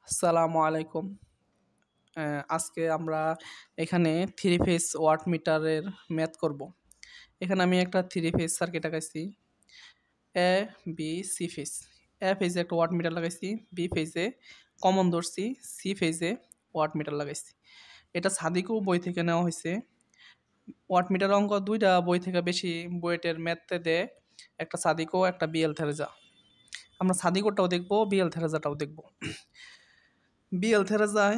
আসসালামু আলাইকুম। আজকে আমরা এখানে থ্রি ফেজ ওয়াট মিটারের ম্যাথ করব। এখানে আমি একটা থ্রি ফেজ সার্কিট আঁকাইছি। এ, বি, সি ফেজ। এ ফেজে একটা ওয়াট মিটার লাগাইছি, বি ফেজে কমন ধরছি, সি ফেজে ওয়াট মিটার লাগাইছি। এটা সাদিকও বই থেকে নেওয়া হয়েছে। ওয়াট মিটার অঙ্ক দুইটা বই থেকে বেশি বুয়েটের ম্যাথে দেয়, একটা সাদিকও একটা বিএল থেরেজা। আমরা সাদিকোটাও দেখবো, বিএল থেরেজাটাও দেখবো। বিএল থেরেজায়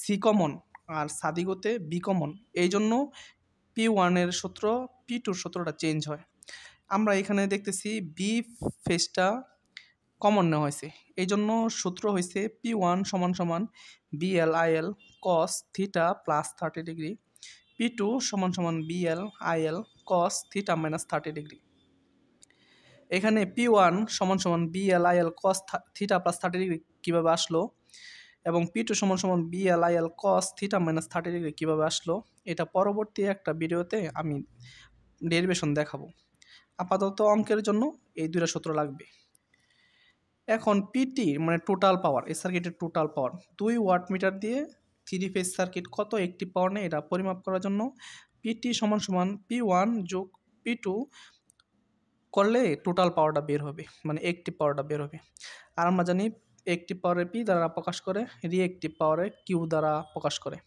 সি কমন আর সাদিগোতে বি কমন, এই জন্য P1 সূত্র P2 সূত্রটা চেঞ্জ হয়। আমরা এখানে দেখতেছি বি ফেজটা কমন নেওয়া হয়েছে, এই জন্য সূত্র হয়েছে P1 সমান সমান VL IL cos theta plus 30 degree, P2 সমান সমান VL IL cos theta minus 30 degree. এখানে P1 সমান সমান VL IL cos theta plus 30 degree কীভাবে আসলো এবং P2 সমান সমান VL cos theta minus 30 degree কীভাবে আসলো, এটা পরবর্তী একটা ভিডিওতে আমি ডেরিভেশন দেখাবো। আপাতত অঙ্কের জন্য এই দুইটা সূত্র লাগবে। এখন পিটি মানে টোটাল পাওয়ার, এই সার্কিটের টোটাল পাওয়ার 2 ওয়াট মিটার দিয়ে থ্রি ফেজ সার্কিট কত একটি পাওয়ার নেই এটা পরিমাপ করার জন্য পিটি সমান সমান P1 যোগ P2 করলে টোটাল পাওয়ারটা বের হবে, মানে একটিভ পাওয়ারটা বের হবে। আর আমরা জানি একটিভ পাওয়ারে পি দ্বারা প্রকাশ করে, রিঅ্যাক্টিভ পাওয়ারে কিউ দ্বারা প্রকাশ করে।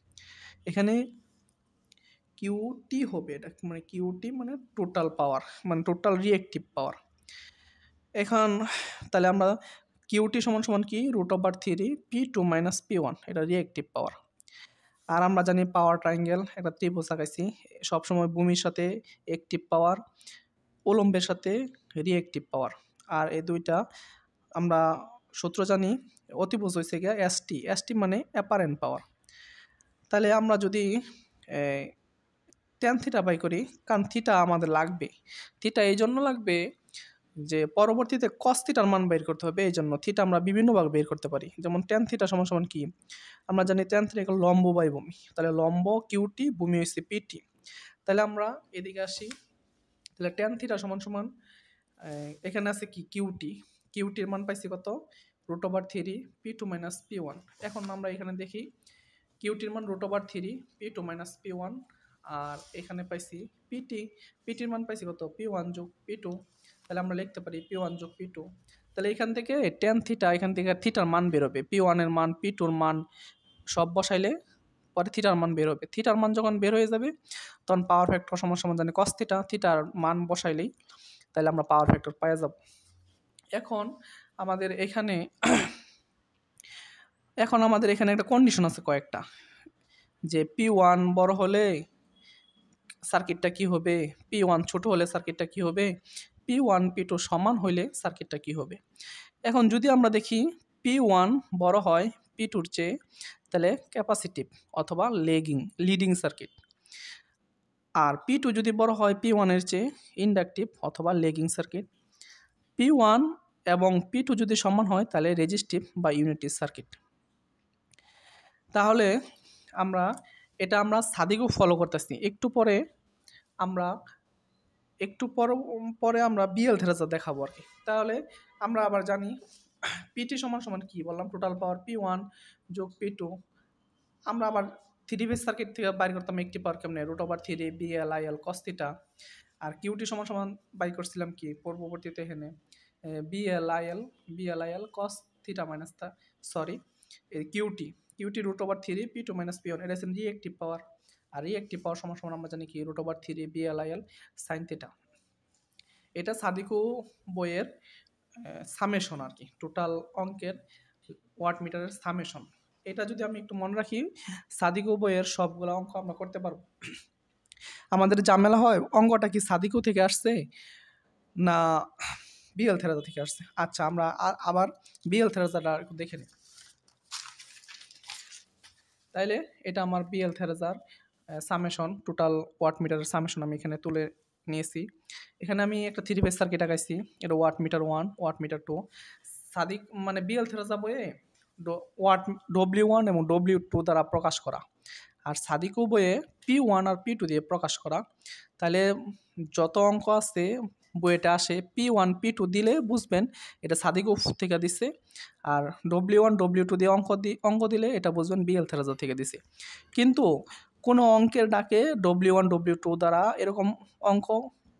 এখানে কিউটি হবে, এটা মানে কিউটি মানে টোটাল পাওয়ার, মানে টোটাল রিঅ্যাক্টিভ পাওয়ার। এখন তাহলে আমরা কিউটি সমান সমান কি √3 P2 মাইনাস P1, এটা রিঅ্যাক্টিভ পাওয়ার। আর আমরা জানি পাওয়ার ট্রায়াঙ্গেল একটা ত্রিভুজ আঁকাইছি, সবসময় ভূমির সাথে অ্যাক্টিভ পাওয়ার, উলম্বের সাথে রিঅ্যাক্টিভ পাওয়ার। আর এই দুইটা আমরা সূত্র জানি, অতিভুজ হয়েছে গিয়া এসটি, এসটি মানে অ্যাপারেন্ট পাওয়ার। তাহলে আমরা যদি ট্যান থিটা বাই করি, কারণ থিটা আমাদের লাগবে, থিটা এই জন্য লাগবে যে পরবর্তীতে কস থিটার মান বের করতে হবে, এই জন্য থিটা আমরা বিভিন্নভাবে বের করতে পারি। যেমন ট্যান থিটা সমান সমান কি, আমরা জানি ট্যান থিটা লম্ব বাই ভূমি, তাহলে লম্ব কিউটি, ভূমি হচ্ছে পিটি। তাহলে আমরা এদিকে আসি, তাহলে ট্যান থিটা সমান সমান এখানে আছে কি কিউটি, কিউটির মান পাইছি কত √3 P2 মাইনাস P1। এখন আমরা এখানে দেখি কিউটির মান √3 P2 মাইনাস P1, আর এখানে পাইছি পিটি, পিটির মান পাইছি কত P1 যোগ P2। তাহলে আমরা লিখতে পারি P1 যোগ P2। তাহলে এখান থেকে ট্যান থিটা, এখান থেকে থিটার মান বের হবে, P1 এর মান P2 এর মান সব বসাইলে পরে থিটার মান বের হবে। থিটার মান যখন বের হয়ে যাবে তখন পাওয়ার ফ্যাক্টর সমান সমান জানি কস থিটা, থিটার মান বসাইলেই তাহলে আমরা পাওয়ার ফ্যাক্টর পাওয়া যাব। এখন আমাদের এখানে একটা কন্ডিশন আছে কয়েকটা, যে P1 বড় হলে সার্কিটটা কি হবে, P1 ছোট হলে সার্কিটটা কি হবে, P1 P2 সমান হইলে সার্কিটটা কি হবে। এখন যদি আমরা দেখি P1 বড় হয় P2-র চেয়ে, তাহলে ক্যাপাসিটিভ অথবা লিডিং সার্কিট। আর P2 যদি বড় হয় P1-এর চেয়ে, ইন্ডাকটিভ অথবা লেগিং সার্কিট। P1 এবং P2 যদি সমান হয় তাহলে রেজিস্টিভ বা ইউনিটি সার্কিট। তাহলে আমরা সাদিকও ফলো করতেছি। একটু পরে আমরা বিএল থেরাজা দেখাবো আর কি। তাহলে আমরা আবার জানি পিটি সমান সমান কি বললাম, টোটাল পাওয়ার P1 যোগ P2। আমরা আবার থ্রি ফেজ সার্কিট থেকে বাইর করতাম একটি পাওয়ার কেমনে √3 বিএল আইএল কস থিটা। আর কিউটি সমান সমান বাই করছিলাম কি পূর্ববর্তীতে এখানে VL IL cos theta minus QT √3 P2 minus P1, এটা হচ্ছে রিঅ্যাক্টিভ পাওয়ার। আর রিঅ্যাক্টিভ পাওয়ার সমান সমান আমরা জানি কি √3 বিএল আইএল সাইন থিটা। এটা সাদিকু বইয়ের সামেশন আর কি, টোটাল অঙ্কের ওয়াট মিটারের সামেশন। এটা যদি আমি একটু মনে রাখি, সাদিকু বইয়ের সবগুলো অঙ্ক আমরা করতে পারবো। আমাদের ঝামেলা হয় অঙ্কটা কি সাদিকু থেকে আসছে না বিএল থেরাজা থেকে আসছে। আচ্ছা, আমরা আবার বিএল থেরাজাটা একটু দেখে নিই। তাইলে এটা আমার বিএল থেরাজার সামেশন, টোটাল ওয়াট মিটারের সামেশন আমি এখানে তুলে নিয়েছি। এখানে আমি একটা থ্রি ফেজ সার্কিট আঁকাইছি, এটা ওয়াট মিটার 1, ওয়াট মিটার 2। সাদিক মানে বিএল থেরাজা বইয়ে ওয়াট W1 এবং W2 দ্বারা প্রকাশ করা, আর সাদিকও বইয়ে P1 আর P2 দিয়ে প্রকাশ করা। তাহলে যত অঙ্ক আছে বইটা আসে P1 P2 দিলে বুঝবেন এটা সাদিক থেকে দিছে, আর W1 W2 দিয়ে অঙ্ক দিলে এটা বুঝবেন বিএল থেরাজা থেকে দিছে। কিন্তু কোনো অঙ্কের ডাকে W1 W2 দ্বারা এরকম অঙ্ক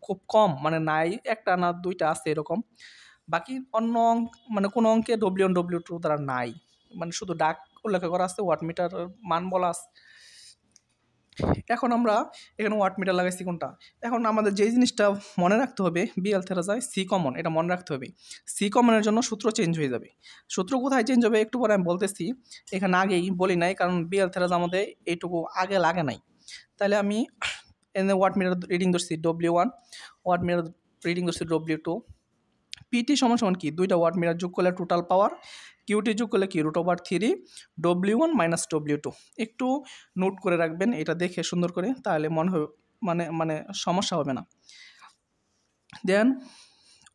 খুব কম, মানে নাই, একটা না দুইটা আছে এরকম। বাকি অন্য মানে কোনো অঙ্কে W1 W2 দ্বারা নাই, মানে শুধু ডাক উল্লেখ করা আছে, ওয়াটমিটার মান বলা আছে। এখন আমরা এখানে ওয়াটমিটার লাগাইছি কোনটা। এখন আমাদের যেই জিনিসটা মনে রাখতে হবে, বিএল থেরাজায় সি কমন, এটা মনে রাখতে হবে। সি কমনের জন্য সূত্র চেঞ্জ হয়ে যাবে। সূত্র কোথায় চেঞ্জ হবে একটু পরে আমি বলতেছি, এখানে আগেই বলি নাই, কারণ বিএল থেরাজা আমাদের এইটুকু আগে লাগে নাই। তাহলে আমি এনে ওয়াটমিটার রিডিং ধরছি W1, ওয়াটমিটার রিডিং ধরছি W2। পিটি সমান সমান কি, দুইটা ওয়াটমিটার যোগ করলে টোটাল পাওয়ার, কিউটি যোগ করলে কি √3 W1 - W2। একটু নোট করে রাখবেন এটা দেখে সুন্দর করে, তাহলে মনে হবে মানে সমস্যা হবে না। দেন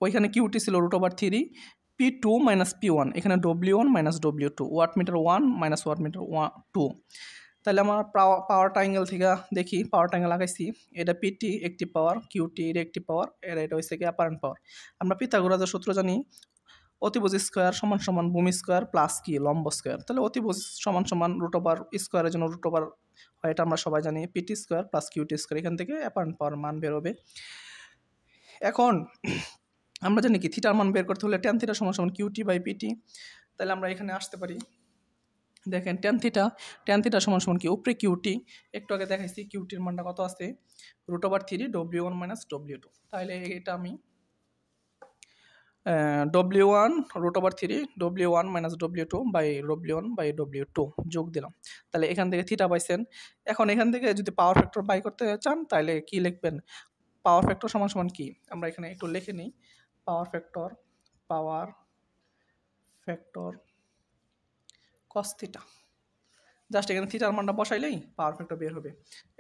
ওইখানে কিউটি ছিল √3, P2 - P1, এখানে W1 - W2, ওয়াটমিটার 1 - ওয়াটমিটার 2। তাহলে আমার পাওয়ার ট্রায়াঙ্গেল থেকে দেখি, পাওয়ার ট্রায়াঙ্গেল লাগাইছি, এটা পিটি একটি পাওয়ার, কিউটি একটি পাওয়ার, এটা হচ্ছে কি অ্যাপারেন্ট পাওয়ার। আমরা পিথাগোরাসের সূত্র জানি, অতিভুজ স্কোয়ার সমান সমান ভূমি স্কোয়ার প্লাস কি লম্ব স্কোয়ার। তাহলে অতিভুজ সমান সমান √স্কোয়ারের জন্য √, হয় এটা আমরা সবাই জানি, PT square plus QT square, এখান থেকে অ্যাপারেন্ট পাওয়ার মান বেরোবে। এখন আমরা জানি কি থিটার মান বের করতে হলে ট্যান থিটা সমান সমান কিউটি বাই পিটি। তাহলে আমরা এখানে আসতে পারি, দেখেন ট্যান থিটা সমান সমান কি, উপরে কিউটি, একটু আগে দেখাইছি কিউটির মানটা কত আছে, √3 W1 - W2। তাহলে এটা আমি W1 √3 W1 - W2 by W1/W2 যোগ দিলাম। তাহলে এখান থেকে থিটা পাইছেন। এখন এখান থেকে যদি পাওয়ার ফ্যাক্টর বাই করতে চান তাহলে কি লিখবেন, পাওয়ার ফ্যাক্টর সমান সমান কি, আমরা এখানে একটু লিখে নিই, power factor cos theta. Just এখানে থিটার মানটা বসাইলেই পাওয়ার ফ্যাক্টর বের হবে।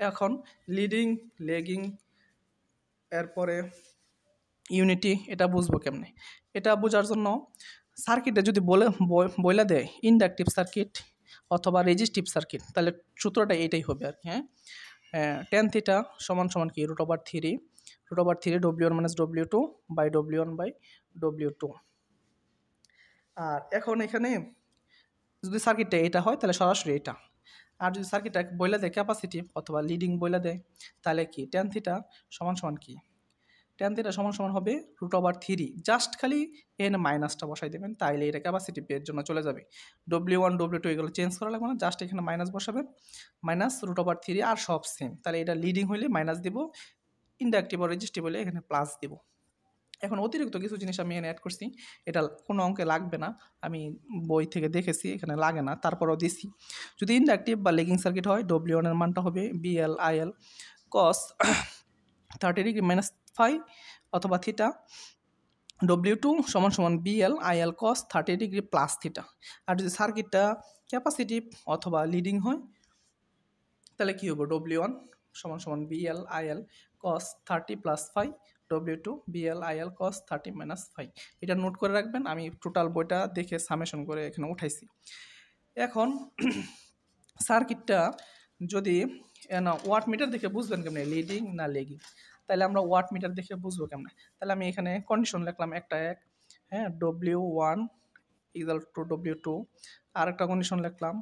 এখন লিডিং, লেগিং, এরপরে ইউনিটি, এটা বুঝবো কেমনে। এটা বোঝার জন্য সার্কিটে যদি বলে দেয় ইন্ডাকটিভ সার্কিট অথবা রেজিস্টিভ সার্কিট, তাহলে সূত্রটা এইটাই হবে আর কি। ট্যান থিটা সমান সমান কি √3 W1 - W2 বাই W1/W2। আর এখন এখানে যদি সার্কিটটা এটা হয় তাহলে সরাসরি এটা, আর যদি সার্কিটটা বইলা দেয় ক্যাপাসিটিভ অথবা লিডিং বইলা দেয়, তাহলে কি ট্যান থিটা সমান সমান কি, ট্যান থিটা সমান সমান হবে √3, জাস্ট খালি এখানে মাইনাসটা বসাই দেবেন, তাইলে এটা ক্যাপাসিটিভ এর জন্য চলে যাবে। W1 W2 এগুলো চেঞ্জ করা লাগবে না, জাস্ট এখানে মাইনাস বসাবেন, -√3, আর সব সেম। তাহলে এটা লিডিং হইলে মাইনাস দিব, ইন্ডাকটিভ ও রেজিস্টিভ হলে এখানে প্লাস দিব। এখন অতিরিক্ত কিছু জিনিস আমি এখানে অ্যাড করছি, এটা কোনো অঙ্কে লাগবে না, আমি বই থেকে দেখেছি এখানে লাগে না, তারপরেও দিছি। যদি ইন্ডাকটিভ বা লেগিং সার্কিট হয়, W1 এর মানটা হবে BL/IL cos 30° - phi অথবা থিটা, W2 সমান সমান BL/IL cos 30° প্লাস থিটা। আর যদি সার্কিটটা ক্যাপাসিটিভ অথবা লিডিং হয় তাহলে কী হবে, W1 সমান সমান BL/IL cos 30 plus phi, W2 BL/IL cos 30 minus phi। এটা নোট করে রাখবেন, আমি টোটাল বইটা দেখে সামেশন করে এখানে উঠাইছি। এখন সার্কিটটা যদি না ওয়াট মিটার দেখে বুঝবেন কেমনে লিডিং না লেগিং, তাহলে আমরা ওয়াট মিটার দেখে বুঝবো কেমনে। তাহলে আমি এখানে কন্ডিশন লিখলাম একটা, W1 = W2, আর একটা কন্ডিশন লিখলাম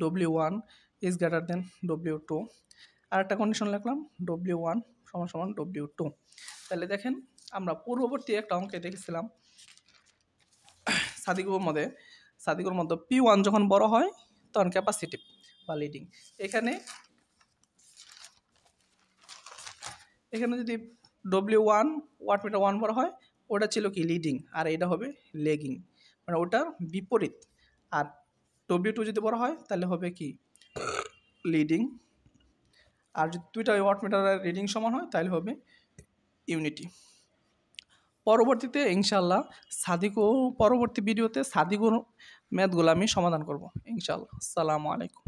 W1 is greater than W2, আর একটা কন্ডিশন লিখলাম W1 সমান সমান W2। তাহলে দেখেন আমরা পূর্ববর্তী একটা অঙ্কে দেখেছিলাম সাদিকুর মধ্যে P1 যখন বড় হয় তখন ক্যাপাসিটিভ বা লিডিং। এখানে যদি W1 ওয়াটমিটার 1 বড় হয় ওটা ছিল কি লিডিং, আর এটা হবে লেগিং, মানে ওটার বিপরীত। আর W2 যদি বড় হয় তাহলে হবে কি লিডিং, আর যদি দুইটা ওয়াটমিটারের রিডিং সমান হয় তাহলে হবে ইউনিটি। পরবর্তীতে ইনশাল্লাহ পরবর্তী ভিডিওতে সাদিকুর ম্যাথগুলো আমি সমাধান করব ইনশাল্লাহ। আসসালামু আলাইকুম।